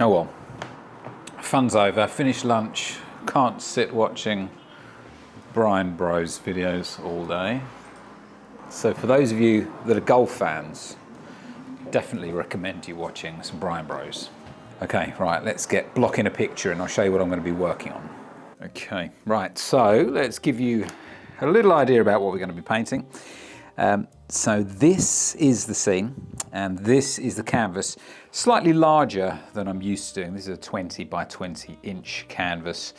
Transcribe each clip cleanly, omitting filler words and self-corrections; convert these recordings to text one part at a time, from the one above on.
Oh well, fun's over, finished lunch, can't sit watching Brian Bros videos all day. So for those of you that are golf fans, definitely recommend you watching some Brian Bros. Okay, right, let's get blocking a picture and I'll show you what I'm going to be working on. Okay, right, so let's give you a little idea about what we're going to be painting. So this is the scene and this is the canvas, slightly larger than I'm used to doing. This is a 20 by 20 inch canvas.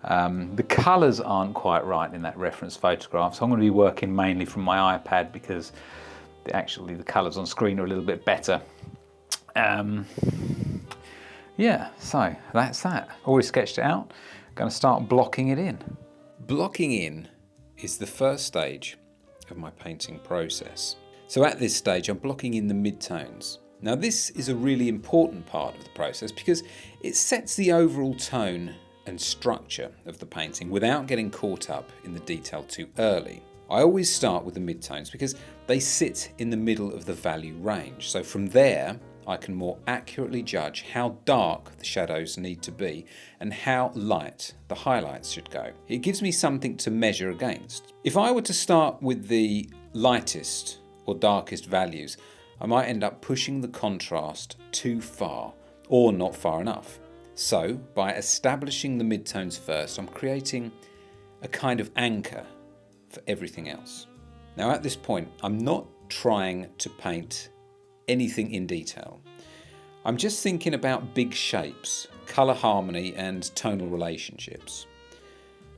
The colours aren't quite right in that reference photograph, so I'm going to be working mainly from my iPad because actually the colours on screen are a little bit better. Yeah, so that's that. Already sketched it out. Going to start blocking it in. Blocking in is the first stage of my painting process. So at this stage I'm blocking in the midtones. Now this is a really important part of the process because it sets the overall tone and structure of the painting without getting caught up in the detail too early. I always start with the midtones because they sit in the middle of the value range. So from there I can more accurately judge how dark the shadows need to be and how light the highlights should go. It gives me something to measure against. If I were to start with the lightest or darkest values, I might end up pushing the contrast too far or not far enough. So by establishing the midtones first, I'm creating a kind of anchor for everything else. Now at this point, I'm not trying to paint anything in detail. I'm just thinking about big shapes, colour harmony and tonal relationships.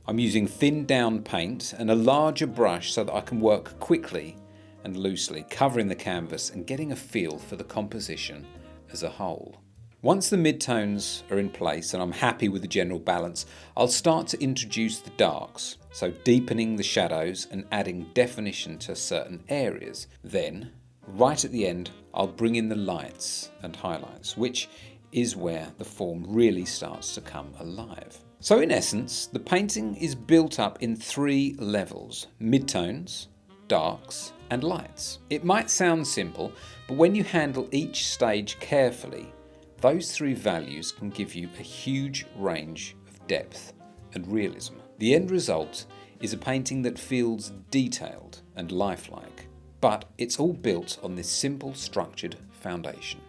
I'm using thinned down paint and a larger brush so that I can work quickly and loosely, covering the canvas and getting a feel for the composition as a whole. Once the midtones are in place and I'm happy with the general balance, I'll start to introduce the darks, so deepening the shadows and adding definition to certain areas. Then, right at the end, I'll bring in the lights and highlights, which is where the form really starts to come alive. So in essence, the painting is built up in 3 levels: midtones, darks, and lights. It might sound simple, but when you handle each stage carefully, those 3 values can give you a huge range of depth and realism. The end result is a painting that feels detailed and lifelike, but it's all built on this simple structured foundation.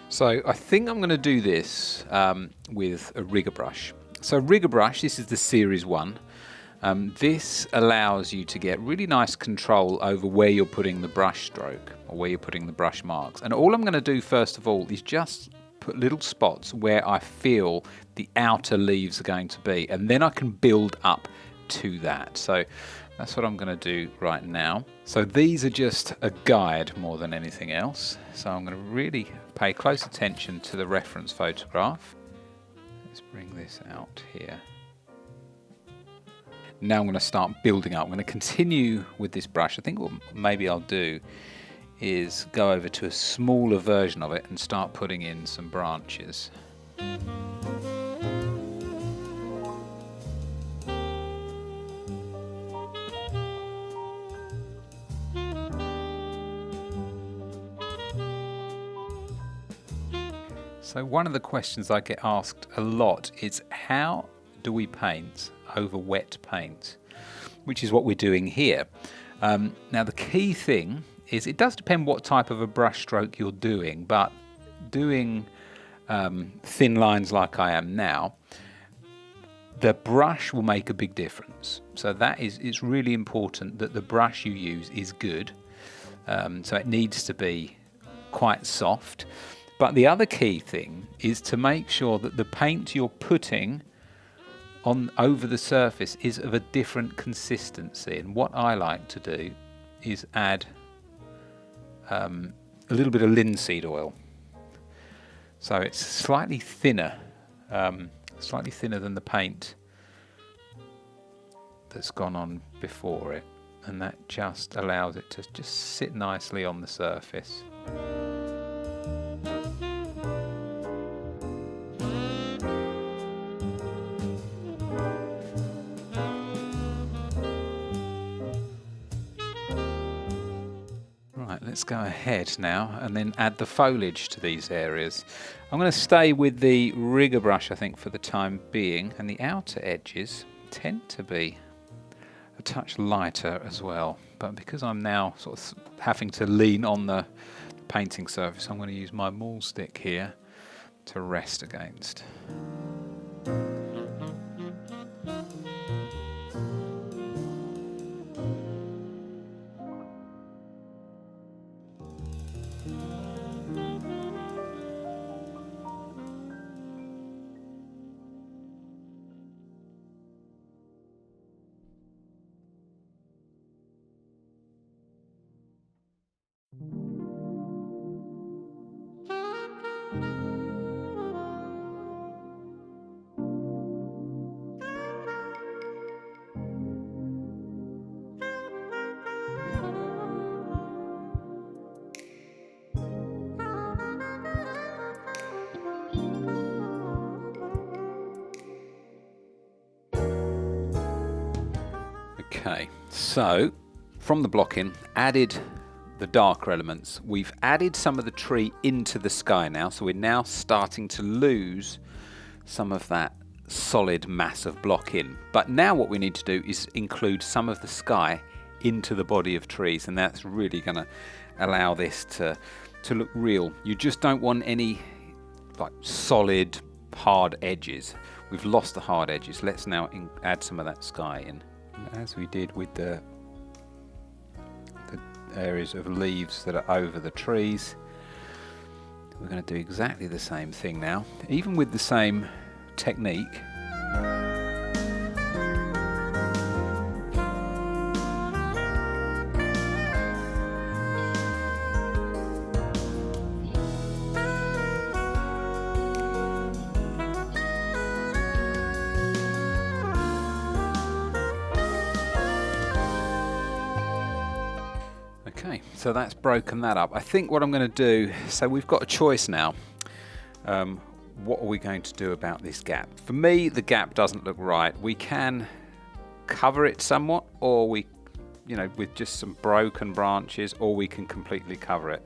So I think I'm going to do this with a rigger brush. So rigger brush, this is the series 1. This allows you to get really nice control over where you're putting the brush stroke or where you're putting the brush marks. And all I'm going to do first of all is just put little spots where I feel the outer leaves are going to be, and then I can build up to that. So that's what I'm going to do right now. So these are just a guide more than anything else. So I'm going to really pay close attention to the reference photograph. Let's bring this out here. Now I'm going to start building up. I'm going to continue with this brush. I think what maybe I'll do is go over to a smaller version of it and start putting in some branches. So one of the questions I get asked a lot is, how do we paint over wet paint? Which is what we're doing here. Now the key thing is, it does depend what type of a brush stroke you're doing, but doing thin lines like I am now, the brush will make a big difference. So that is, it's really important that the brush you use is good. So it needs to be quite soft. But the other key thing is to make sure that the paint you're putting on over the surface is of a different consistency. And what I like to do is add a little bit of linseed oil. So it's slightly thinner than the paint that's gone on before it. And that just allows it to just sit nicely on the surface. let's go ahead now and then add the foliage to these areas. I'm going to stay with the rigger brush, I think, for the time being, and the outer edges tend to be a touch lighter as well. But because I'm now sort of having to lean on the painting surface, I'm going to use my mool stick here to rest against. Okay, so from the blocking, added the darker elements. We've added some of the tree into the sky now, so we're now starting to lose some of that solid mass of block in. But now what we need to do is include some of the sky into the body of trees, and that's really going to allow this to look real. You just don't want any like solid hard edges. We've lost the hard edges. Let's now add some of that sky in. As we did with the areas of leaves that are over the trees, we're going to do exactly the same thing now, even with the same technique. Okay, so that's broken that up. I think what I'm going to do, so we've got a choice now. What are we going to do about this gap? For me, the gap doesn't look right. We can cover it somewhat, or we, with just some broken branches, or we can completely cover it.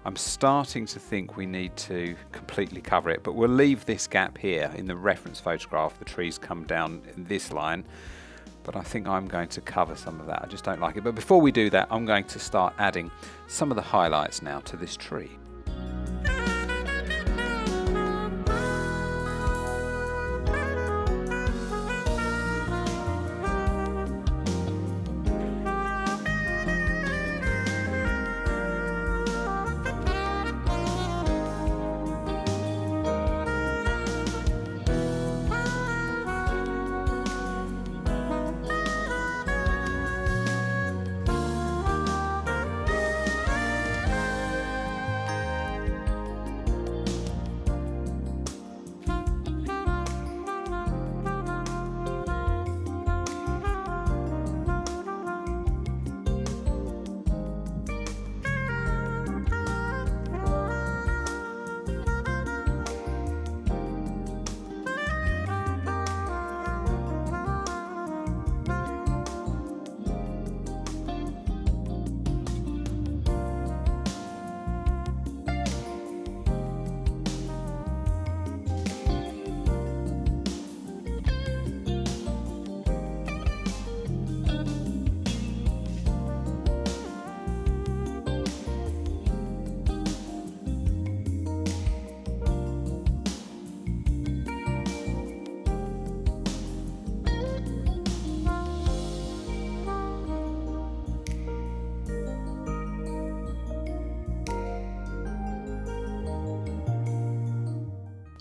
I'm starting to think we need to completely cover it, but we'll leave this gap here. In the reference photograph, the trees come down in this line. But I think I'm going to cover some of that. I just don't like it. But before we do that, I'm going to start adding some of the highlights now to this tree.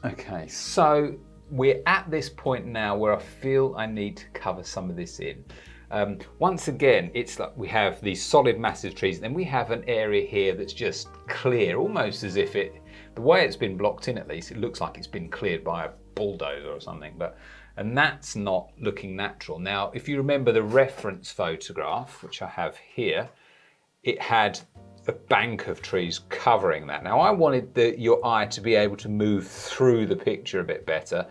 Okay, so we're at this point now where I feel I need to cover some of this in. Once again, it's like we have these solid massive trees, and then we have an area here that's just clear, almost as if the way it's been blocked in at least, it looks like it's been cleared by a bulldozer or something, and that's not looking natural. Now, if you remember the reference photograph, which I have here, it had a bank of trees covering that. Now I wanted your eye to be able to move through the picture a bit better,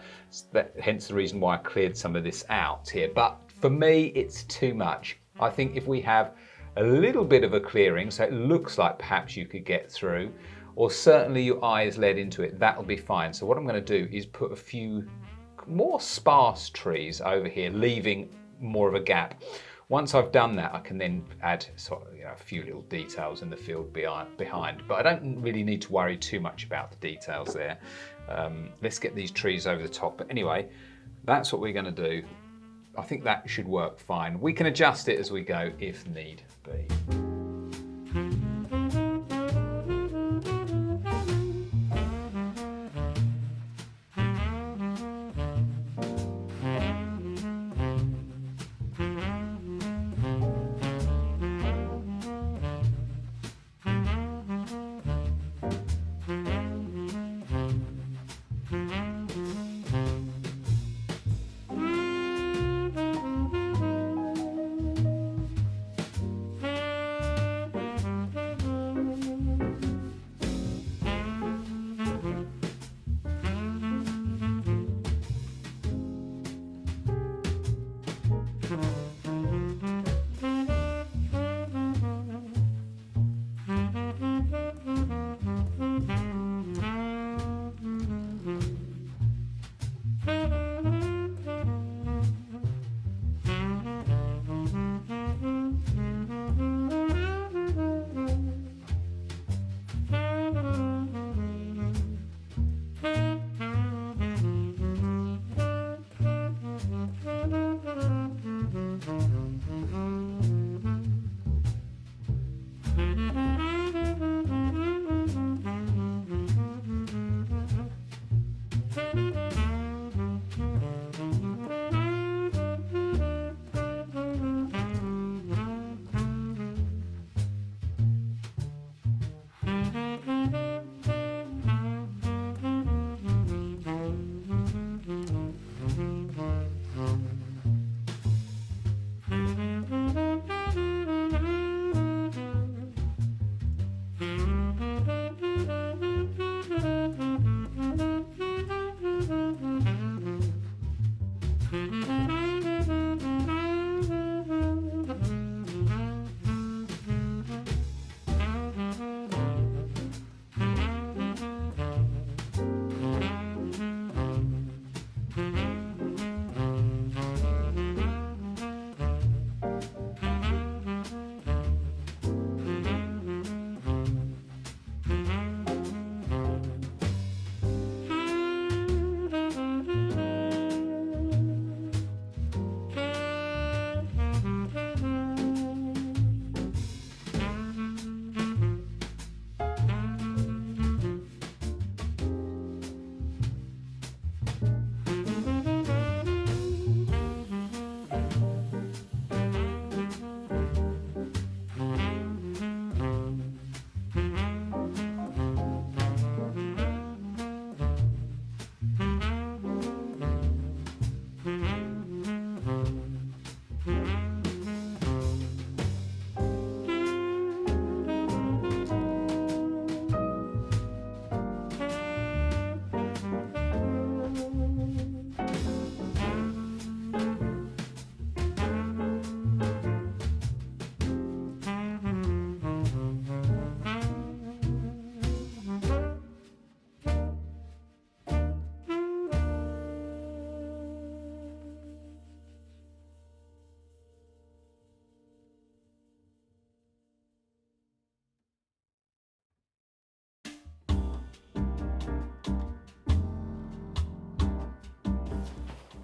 hence the reason why I cleared some of this out here. But for me, it's too much. I think if we have a little bit of a clearing so it looks like perhaps you could get through, or certainly your eye is led into it, that'll be fine. So what I'm going to do is put a few more sparse trees over here, leaving more of a gap. Once I've done that, I can then add sort of, a few little details in the field behind, but I don't really need to worry too much about the details there. Let's get these trees over the top. But anyway, that's what we're going to do. I think that should work fine. We can adjust it as we go if need be.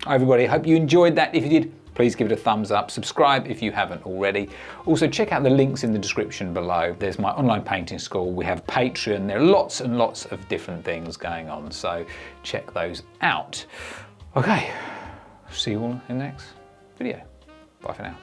Hi everybody, hope you enjoyed that. If you did, please give it a thumbs up. Subscribe if you haven't already. Also check out the links in the description below. There's my online painting school. We have Patreon. There are lots and lots of different things going on, so check those out. Okay, see you all in the next video. Bye for now.